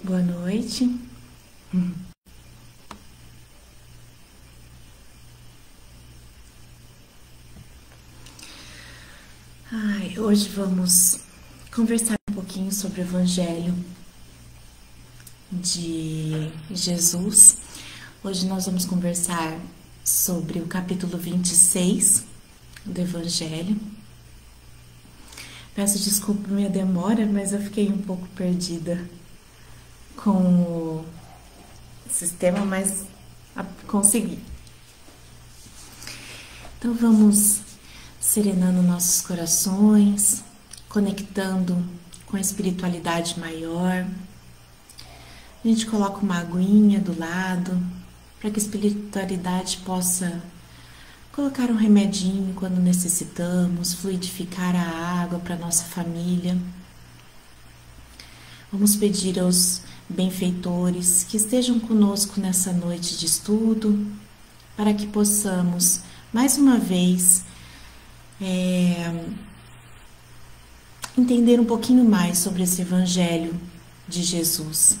Boa noite. Hoje vamos conversar um pouquinho sobre o Evangelho de Jesus. Hoje nós vamos conversar sobre o capítulo 26 do Evangelho. Peço desculpa por minha demora, mas eu fiquei um pouco perdida com o sistema, mas consegui. Então vamos serenando nossos corações, conectando com a espiritualidade maior. A gente coloca uma aguinha do lado para que a espiritualidade possa colocar um remedinho quando necessitamos, fluidificar a água para nossa família. Vamos pedir aos benfeitores que estejam conosco nessa noite de estudo, para que possamos, mais uma vez, entender um pouquinho mais sobre esse Evangelho de Jesus,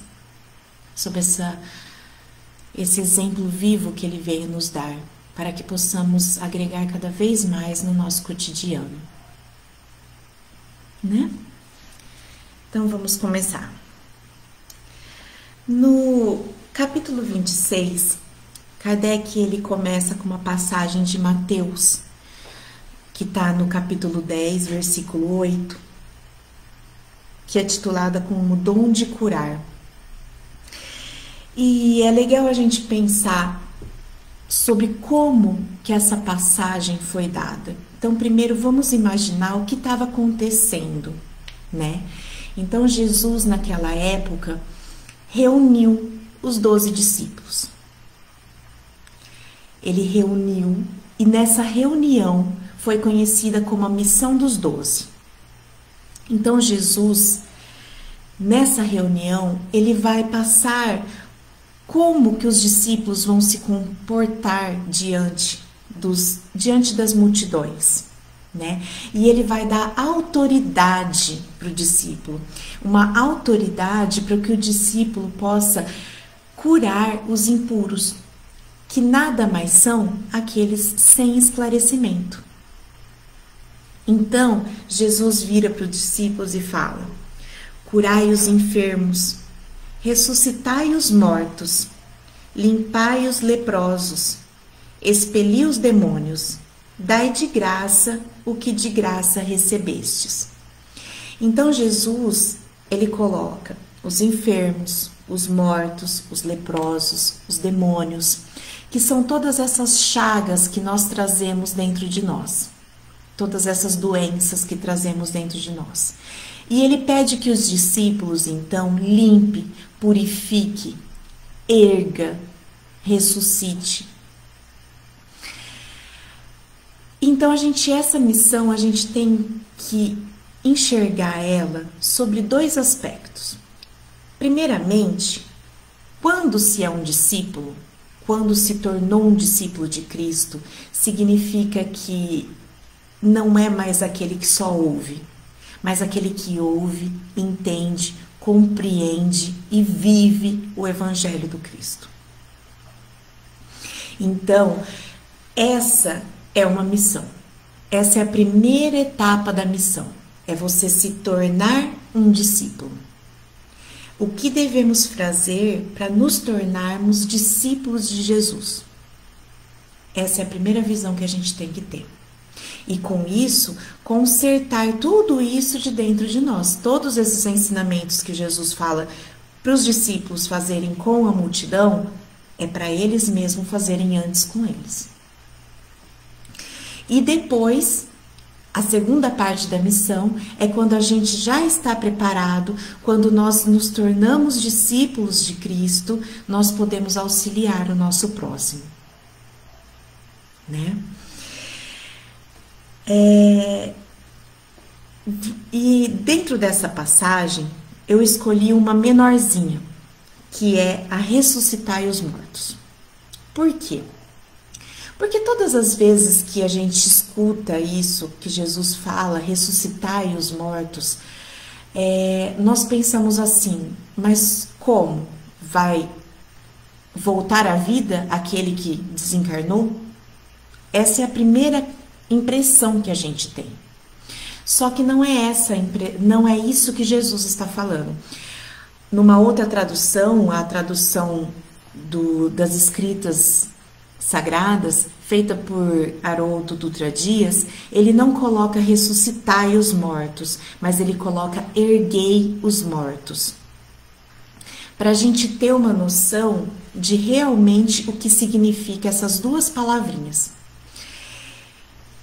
sobre esse exemplo vivo que ele veio nos dar, para que possamos agregar cada vez mais no nosso cotidiano, né? Então vamos começar. No capítulo 26, Kardec ele começa com uma passagem de Mateus, que está no capítulo 10, versículo 8, que é titulada como o dom de curar. E é legal a gente pensar sobre como que essa passagem foi dada. Então, primeiro vamos imaginar o que estava acontecendo, né? Então, Jesus, naquela época, reuniu os 12 discípulos. Ele reuniu, e nessa reunião foi conhecida como a missão dos 12. Então, Jesus, nessa reunião, ele vai passar como que os discípulos vão se comportar diante das multidões, né? E ele vai dar autoridade para o discípulo, uma autoridade para que o discípulo possa curar os impuros, que nada mais são aqueles sem esclarecimento. Então, Jesus vira para os discípulos e fala: curai os enfermos, ressuscitai os mortos, limpai os leprosos, expeli os demônios, dai de graça o que de graça recebestes. Então Jesus, ele coloca os enfermos, os mortos, os leprosos, os demônios, que são todas essas chagas que nós trazemos dentro de nós, todas essas doenças que trazemos dentro de nós. E ele pede que os discípulos, então, limpe, purifique, erga, ressuscite. Então, essa missão, a gente tem que enxergar ela sobre dois aspectos. Primeiramente, quando se é um discípulo, quando se tornou um discípulo de Cristo, significa que não é mais aquele que só ouve, mas aquele que ouve, entende, compreende e vive o Evangelho do Cristo. Então, essa é uma missão. Essa é a primeira etapa da missão. É você se tornar um discípulo. O que devemos fazer para nos tornarmos discípulos de Jesus? Essa é a primeira visão que a gente tem que ter. E com isso, consertar tudo isso de dentro de nós. Todos esses ensinamentos que Jesus fala para os discípulos fazerem com a multidão, é para eles mesmos fazerem antes com eles. E depois, a segunda parte da missão é quando a gente já está preparado, quando nós nos tornamos discípulos de Cristo, nós podemos auxiliar o nosso próximo, né? E dentro dessa passagem, eu escolhi uma menorzinha, que é a ressuscitai os mortos. Por quê? Porque todas as vezes que a gente escuta isso, que Jesus fala, ressuscitai os mortos, nós pensamos assim, mas Como? Vai voltar à vida aquele que desencarnou? Essa é a primeira impressão que a gente tem. Só que não é não é isso que Jesus está falando. Numa outra tradução, a tradução das escritas sagradas, feita por Haroldo Dutra Dias, ele não coloca ressuscitai os mortos, mas ele coloca erguei os mortos. Para a gente ter uma noção de realmente o que significa essas duas palavrinhas.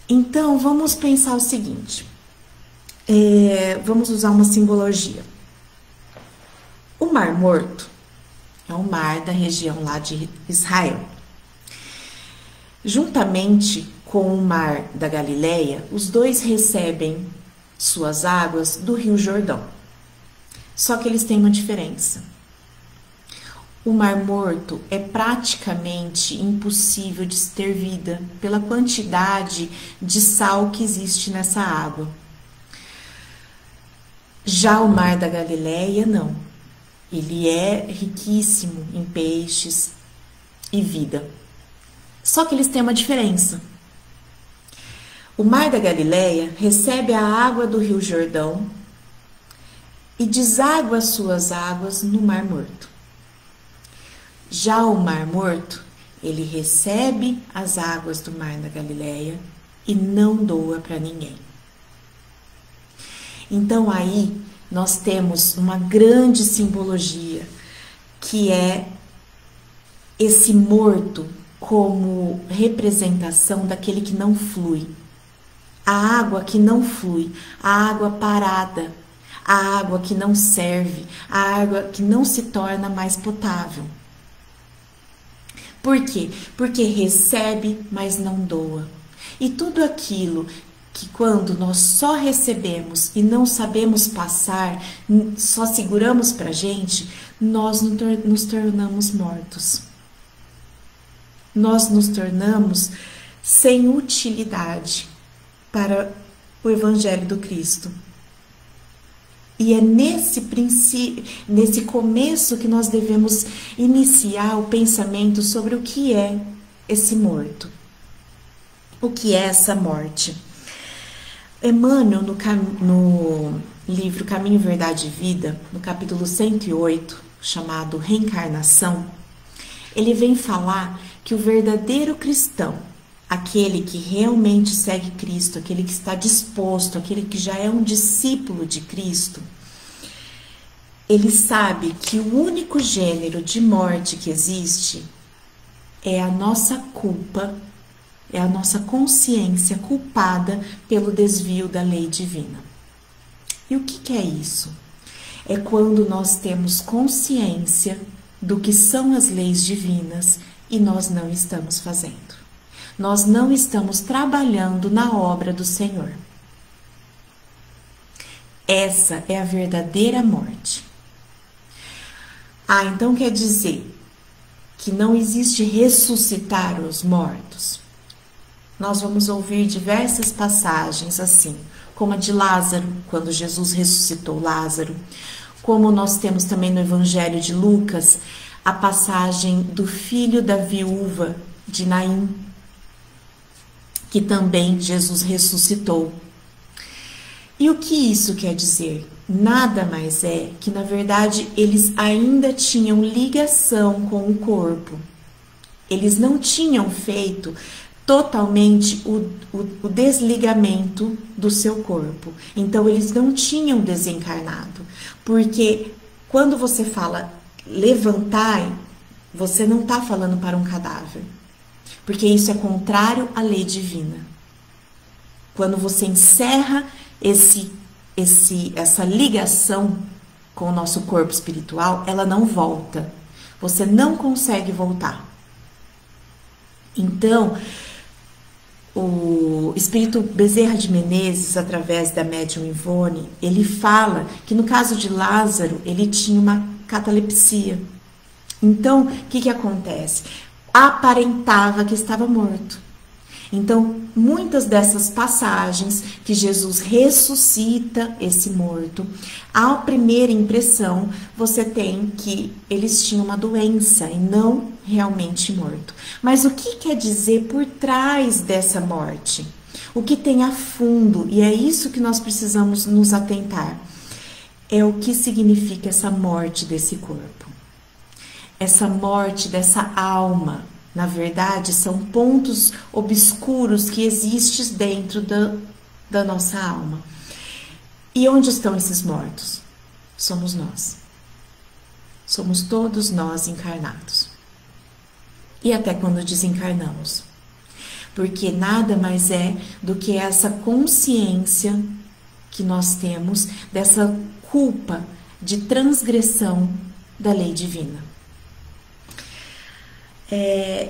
Então, vamos pensar o seguinte. Vamos usar uma simbologia. O Mar Morto é um mar da região lá de Israel. Juntamente com o Mar da Galileia, os dois recebem suas águas do Rio Jordão. Só que eles têm uma diferença. O Mar Morto é praticamente impossível de se ter vida pela quantidade de sal que existe nessa água. Já o Mar da Galileia, não. Ele é riquíssimo em peixes e vida. Só que eles têm uma diferença. O Mar da Galileia recebe a água do Rio Jordão e deságua as suas águas no Mar Morto. Já o Mar Morto, ele recebe as águas do Mar da Galileia e não doa para ninguém. Então aí nós temos uma grande simbologia, que é esse morto como representação daquele que não flui. A água que não flui, a água parada, a água que não serve, a água que não se torna mais potável. Por quê? Porque recebe, mas não doa. E tudo aquilo que quando nós só recebemos e não sabemos passar, só seguramos pra gente, nós nos tornamos mortos. Nós nos tornamos sem utilidade para o Evangelho do Cristo. E é nesse princípio, nesse começo que nós devemos iniciar o pensamento sobre o que é esse morto. O que é essa morte? Emmanuel, no livro Caminho, Verdade e Vida, no capítulo 108, chamado Reencarnação, ele vem falar que o verdadeiro cristão, aquele que realmente segue Cristo, aquele que está disposto, aquele que já é um discípulo de Cristo, ele sabe que o único gênero de morte que existe é a nossa culpa, é a nossa consciência culpada pelo desvio da lei divina. E o que é isso? É quando nós temos consciência do que são as leis divinas e nós não estamos fazendo. Nós não estamos trabalhando na obra do Senhor. Essa é a verdadeira morte. Então quer dizer que não existe ressuscitar os mortos? Nós vamos ouvir diversas passagens assim, como a de Lázaro, quando Jesus ressuscitou Lázaro, como nós temos também no Evangelho de Lucas, a passagem do filho da viúva de Naim, que também Jesus ressuscitou. E o que isso quer dizer? Nada mais é que, na verdade, eles ainda tinham ligação com o corpo. Eles não tinham feito totalmente o desligamento do seu corpo. Então, eles não tinham desencarnado. Porque quando você fala levantai, você não está falando para um cadáver. Porque isso é contrário à lei divina. Quando você encerra essa ligação com o nosso corpo espiritual, ela não volta. Você não consegue voltar. Então, o espírito Bezerra de Menezes, através da médium Ivone, ele fala que no caso de Lázaro, ele tinha uma catalepsia. Então, o que acontece? Aparentava que estava morto. Então, muitas dessas passagens que Jesus ressuscita esse morto, à primeira impressão, você tem que eles tinham uma doença e não realmente morto. Mas o que quer dizer por trás dessa morte? O que tem a fundo? E é isso que nós precisamos nos atentar. É o que significa essa morte desse corpo. Essa morte dessa alma. Na verdade, são pontos obscuros que existem dentro da nossa alma. E onde estão esses mortos? Somos nós. Somos todos nós encarnados. E até quando desencarnamos. Porque nada mais é do que essa consciência que nós temos dessa culpa de transgressão da lei divina.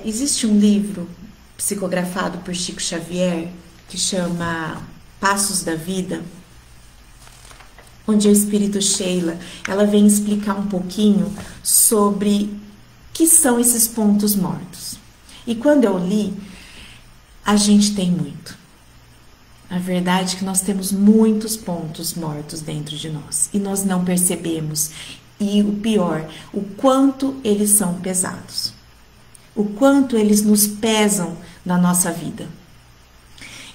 Existe um livro psicografado por Chico Xavier que chama Passos da Vida, onde a Espírito Sheila ela vem explicar um pouquinho sobre o que são esses pontos mortos. E quando eu li, a gente tem muito. A verdade é que nós temos muitos pontos mortos dentro de nós e nós não percebemos. E o pior, o quanto eles são pesados. O quanto eles nos pesam na nossa vida.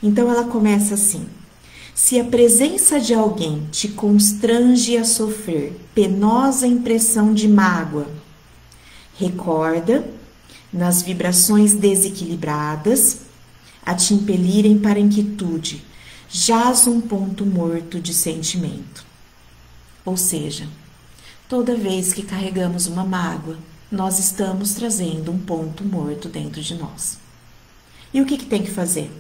Então ela começa assim: se a presença de alguém te constrange a sofrer penosa impressão de mágoa, recorda, nas vibrações desequilibradas, a te impelirem para a inquietude, jaz um ponto morto de sentimento. Ou seja, toda vez que carregamos uma mágoa, nós estamos trazendo um ponto morto dentro de nós. E o que tem que fazer?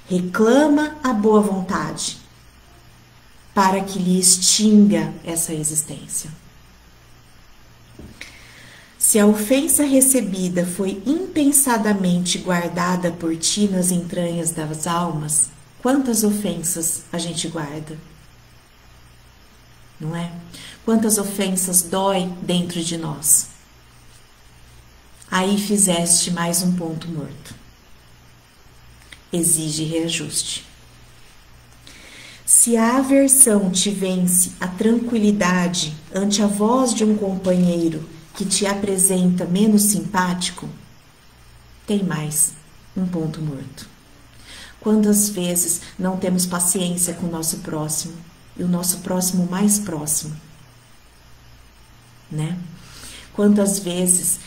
Reclama a boa vontade para que lhe extinga essa existência. Se a ofensa recebida foi impensadamente guardada por ti nas entranhas das almas, quantas ofensas a gente guarda? Não é? Quantas ofensas dói dentro de nós? Aí fizeste mais um ponto morto. Exige reajuste. Se a aversão te vence a tranquilidade ante a voz de um companheiro que te apresenta menos simpático, tem mais um ponto morto. Quantas vezes não temos paciência com o nosso próximo e o nosso próximo mais próximo, né? Quantas vezes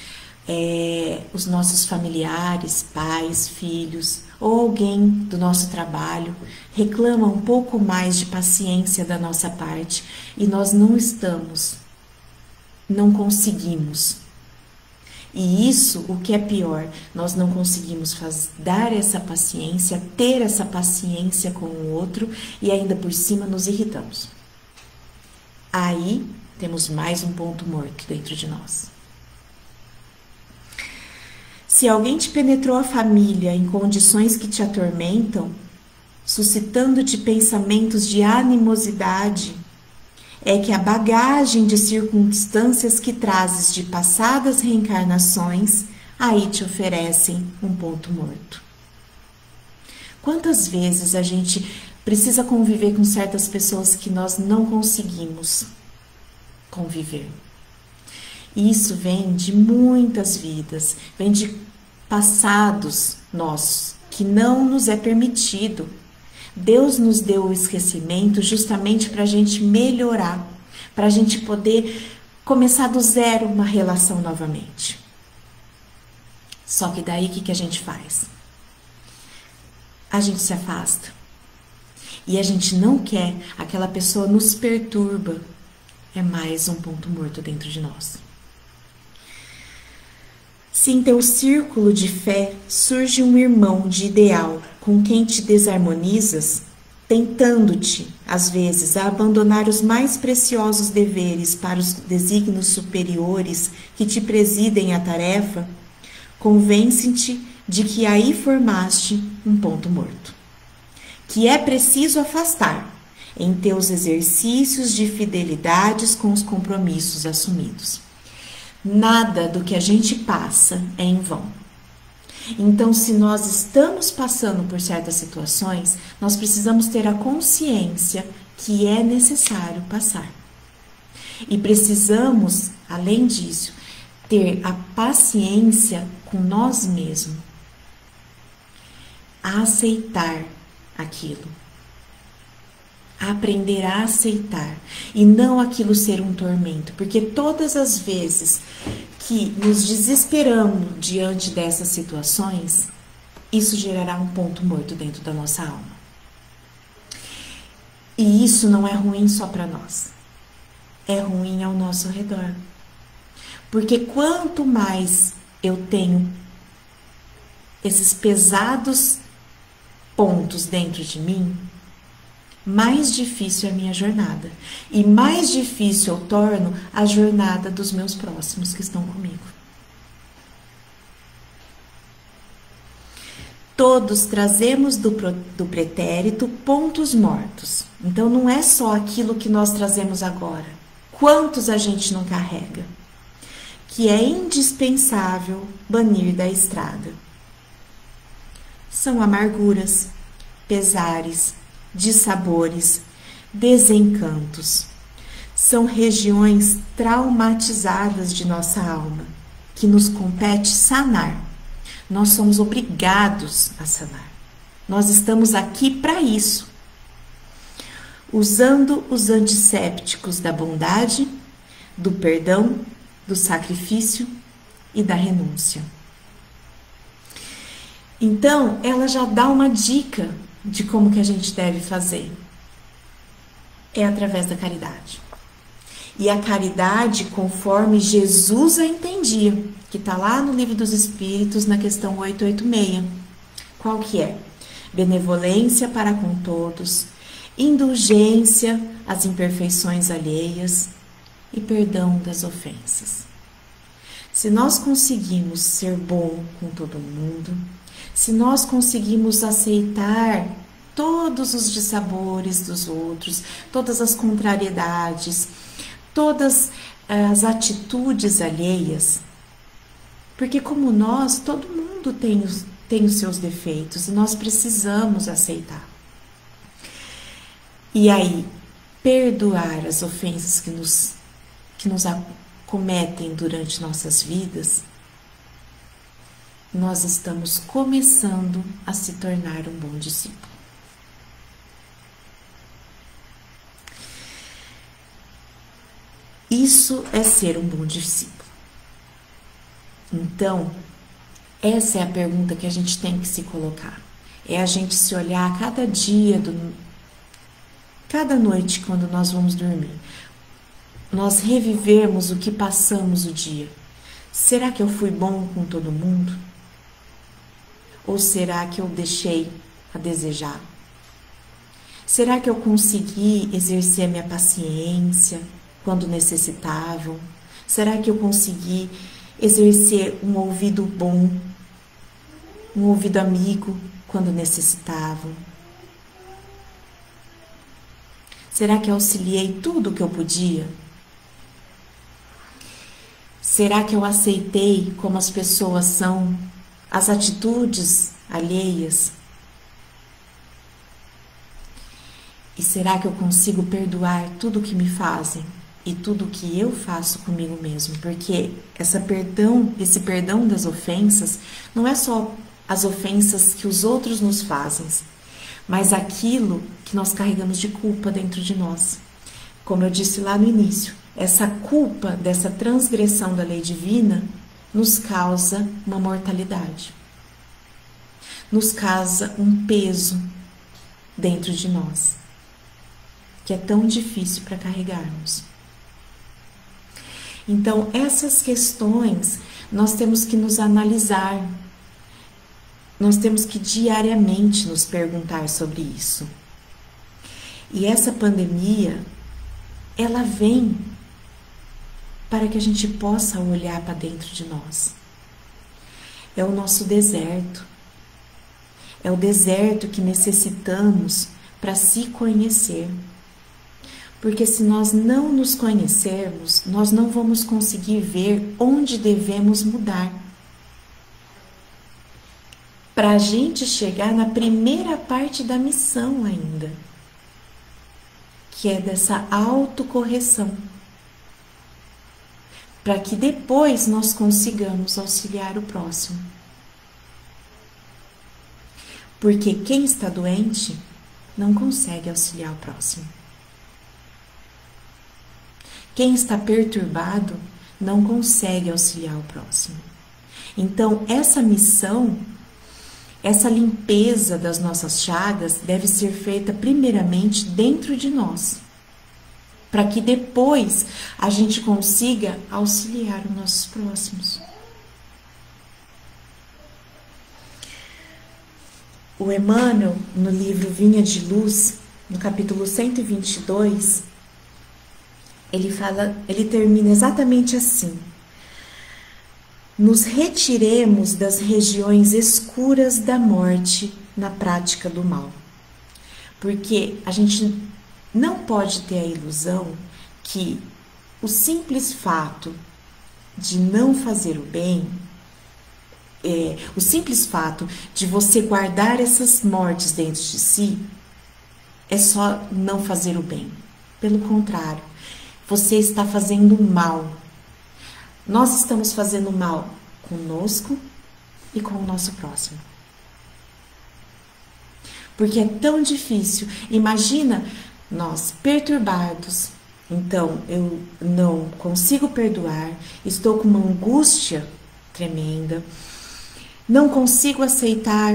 os nossos familiares, pais, filhos ou alguém do nosso trabalho reclama um pouco mais de paciência da nossa parte e nós não conseguimos. E isso, o que é pior, nós não conseguimos dar essa paciência, ter essa paciência com o outro e ainda por cima nos irritamos. Aí temos mais um ponto morto dentro de nós. Se alguém te penetrou a família em condições que te atormentam, suscitando-te pensamentos de animosidade, é que a bagagem de circunstâncias que trazes de passadas reencarnações aí te oferecem um ponto morto. Quantas vezes a gente precisa conviver com certas pessoas que nós não conseguimos conviver? Isso vem de muitas vidas, vem de passados nossos, que não nos é permitido. Deus nos deu o esquecimento justamente para a gente melhorar, para a gente poder começar do zero uma relação novamente. Só que daí o que a gente faz? A gente se afasta. E a gente não quer, aquela pessoa nos perturba. É mais um ponto morto dentro de nós. Se em teu círculo de fé surge um irmão de ideal com quem te desarmonizas, tentando-te, às vezes, a abandonar os mais preciosos deveres para os desígnios superiores que te presidem a tarefa, convence-te de que aí formaste um ponto morto, que é preciso afastar em teus exercícios de fidelidades com os compromissos assumidos. Nada do que a gente passa é em vão. Então, se nós estamos passando por certas situações, nós precisamos ter a consciência que é necessário passar. E precisamos, além disso, ter a paciência com nós mesmos, a aceitar aquilo, a aprender a aceitar e não aquilo ser um tormento, porque todas as vezes que nos desesperamos diante dessas situações, isso gerará um ponto morto dentro da nossa alma. E isso não é ruim só para nós, é ruim ao nosso redor. Porque quanto mais eu tenho esses pesados pontos dentro de mim, mais difícil é a minha jornada. E mais difícil eu torno a jornada dos meus próximos que estão comigo. Todos trazemos do pretérito pontos mortos. Então não é só aquilo que nós trazemos agora. Quantos a gente não carrega? Que é indispensável banir da estrada. São amarguras, pesares, dissabores, desencantos. São regiões traumatizadas de nossa alma, que nos compete sanar. Nós somos obrigados a sanar. Nós estamos aqui para isso. Usando os antissépticos da bondade, do perdão, do sacrifício e da renúncia. Então, ela já dá uma dica de como que a gente deve fazer. É através da caridade. E a caridade, conforme Jesus a entendia, que está lá no Livro dos Espíritos, na questão 886. Qual que é? Benevolência para com todos, indulgência às imperfeições alheias e perdão das ofensas. Se nós conseguimos ser bom com todo mundo, se nós conseguimos aceitar todos os dissabores dos outros, todas as contrariedades, todas as atitudes alheias, porque como nós, todo mundo tem os seus defeitos e nós precisamos aceitar. E aí, perdoar as ofensas que nos acometem durante nossas vidas, nós estamos começando a se tornar um bom discípulo. Isso é ser um bom discípulo. Então, essa é a pergunta que a gente tem que se colocar. É a gente se olhar cada dia, cada noite quando nós vamos dormir. Nós revivermos o que passamos o dia. Será que eu fui bom com todo mundo? Ou será que eu deixei a desejar? Será que eu consegui exercer a minha paciência quando necessitavam? Será que eu consegui exercer um ouvido bom, um ouvido amigo quando necessitavam? Será que eu auxiliei tudo o que eu podia? Será que eu aceitei como as pessoas são, as atitudes alheias? E será que eu consigo perdoar tudo o que me fazem e tudo o que eu faço comigo mesmo? Porque esse perdão das ofensas não é só as ofensas que os outros nos fazem, mas aquilo que nós carregamos de culpa dentro de nós. Como eu disse lá no início, essa culpa dessa transgressão da lei divina nos causa uma mortalidade, nos causa um peso dentro de nós, que é tão difícil para carregarmos. Então, essas questões nós temos que nos analisar, nós temos que diariamente nos perguntar sobre isso. E essa pandemia, ela vem para que a gente possa olhar para dentro de nós. É o nosso deserto. É o deserto que necessitamos para se conhecer. Porque se nós não nos conhecermos, nós não vamos conseguir ver onde devemos mudar. para a gente chegar na primeira parte da missão ainda, que é dessa autocorreção, para que depois nós consigamos auxiliar o próximo. Porque quem está doente não consegue auxiliar o próximo. Quem está perturbado não consegue auxiliar o próximo. Então, essa missão, essa limpeza das nossas chagas deve ser feita primeiramente dentro de nós, para que depois a gente consiga auxiliar os nossos próximos. O Emmanuel, no livro Vinha de Luz, no capítulo 122, ele termina exatamente assim: nos retiremos das regiões escuras da morte na prática do mal. Porque a gente não pode ter a ilusão que o simples fato de não fazer o bem, o simples fato de você guardar essas mortes dentro de si, é só não fazer o bem. Pelo contrário, você está fazendo mal. Nós estamos fazendo mal conosco e com o nosso próximo. Porque é tão difícil. Imagina nós perturbados. Então, eu não consigo perdoar, estou com uma angústia tremenda, não consigo aceitar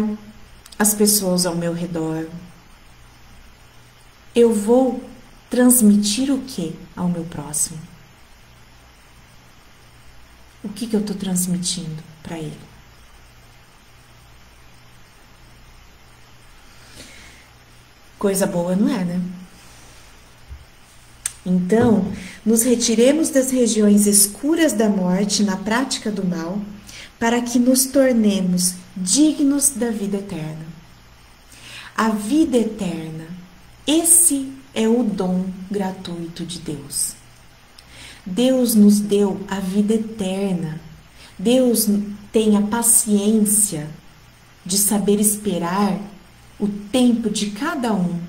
as pessoas ao meu redor. Eu vou transmitir o que ao meu próximo? O que eu estou transmitindo para ele? Coisa boa não é, né? Então, nos retiremos das regiões escuras da morte na prática do mal, para que nos tornemos dignos da vida eterna. A vida eterna, esse é o dom gratuito de Deus. Deus nos deu a vida eterna. Deus tem a paciência de saber esperar o tempo de cada um.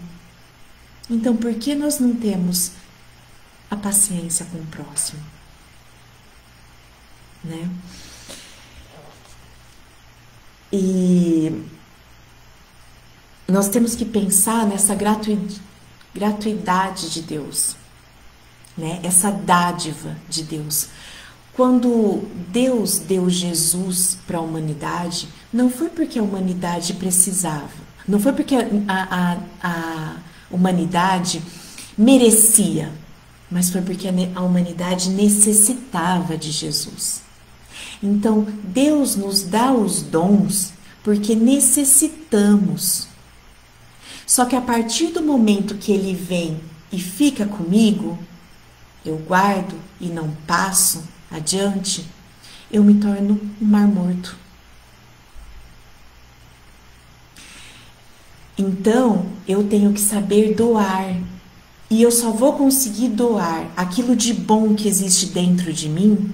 Então, por que nós não temos a paciência com o próximo? Né? E nós temos que pensar nessa gratuidade de Deus, né? Essa dádiva de Deus. Quando Deus deu Jesus para a humanidade, não foi porque a humanidade precisava, não foi porque a humanidade merecia, mas foi porque a humanidade necessitava de Jesus. Então, Deus nos dá os dons porque necessitamos. Só que a partir do momento que Ele vem e fica comigo, eu guardo e não passo adiante, eu me torno um mar morto. Então, eu tenho que saber doar. E eu só vou conseguir doar aquilo de bom que existe dentro de mim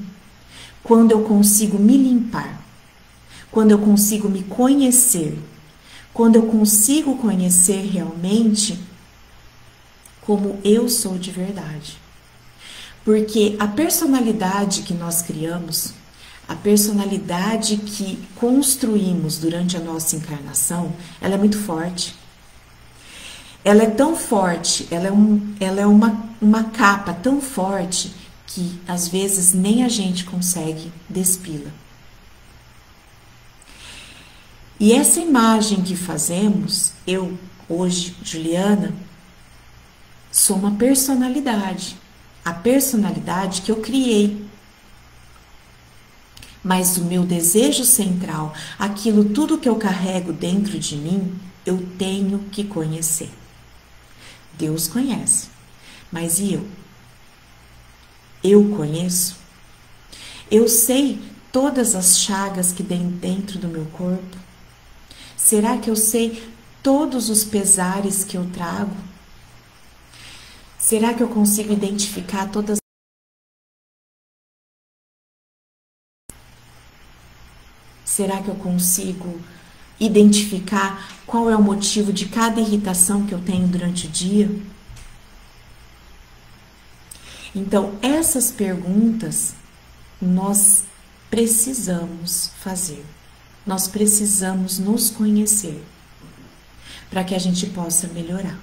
quando eu consigo me limpar, quando eu consigo me conhecer, quando eu consigo conhecer realmente como eu sou de verdade. Porque a personalidade que nós criamos, a personalidade que construímos durante a nossa encarnação, ela é muito forte. Ela é tão forte, ela é uma capa tão forte que às vezes nem a gente consegue despila. E essa imagem que fazemos, eu hoje, Juliana, sou uma personalidade. A personalidade que eu criei. Mas o meu desejo central, aquilo tudo que eu carrego dentro de mim, eu tenho que conhecer. Deus conhece, mas e eu? Eu conheço? Eu sei todas as chagas que tem dentro do meu corpo? Será que eu sei todos os pesares que eu trago? Será que eu consigo identificar todas? Será que eu consigo identificar qual é o motivo de cada irritação que eu tenho durante o dia? Então, essas perguntas nós precisamos fazer. Nós precisamos nos conhecer para que a gente possa melhorar.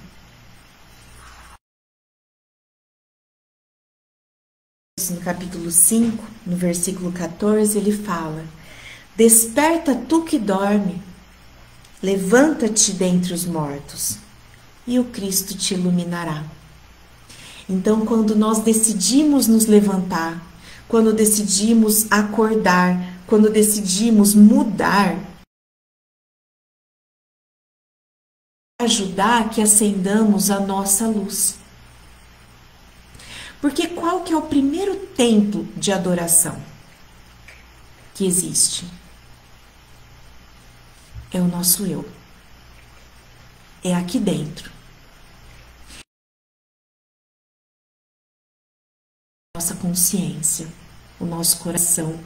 No capítulo 5, no versículo 14, ele fala: desperta tu que dorme, levanta-te dentre os mortos, e o Cristo te iluminará. Então, quando nós decidimos nos levantar, quando decidimos acordar, quando decidimos mudar, ajudar que acendamos a nossa luz. Porque qual que é o primeiro templo de adoração que existe? É o nosso eu. É aqui dentro. Nossa consciência, o nosso coração,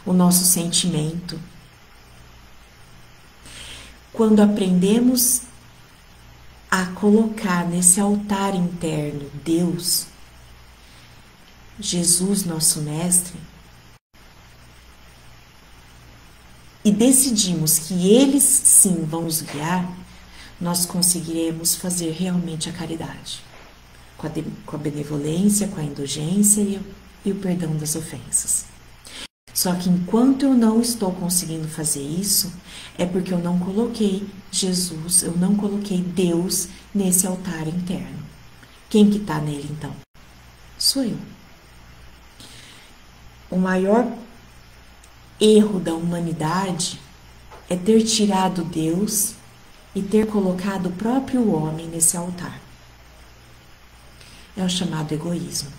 o nosso sentimento. Quando aprendemos a colocar nesse altar interno Deus, Jesus, nosso Mestre, e decidimos que eles sim vão nos guiar, nós conseguiremos fazer realmente a caridade, com a benevolência, com a indulgência e o perdão das ofensas. Só que enquanto eu não estou conseguindo fazer isso, é porque eu não coloquei Jesus, eu não coloquei Deus nesse altar interno. Quem que está nele então? Sou eu. O maior erro da humanidade é ter tirado Deus e ter colocado o próprio homem nesse altar. É o chamado egoísmo.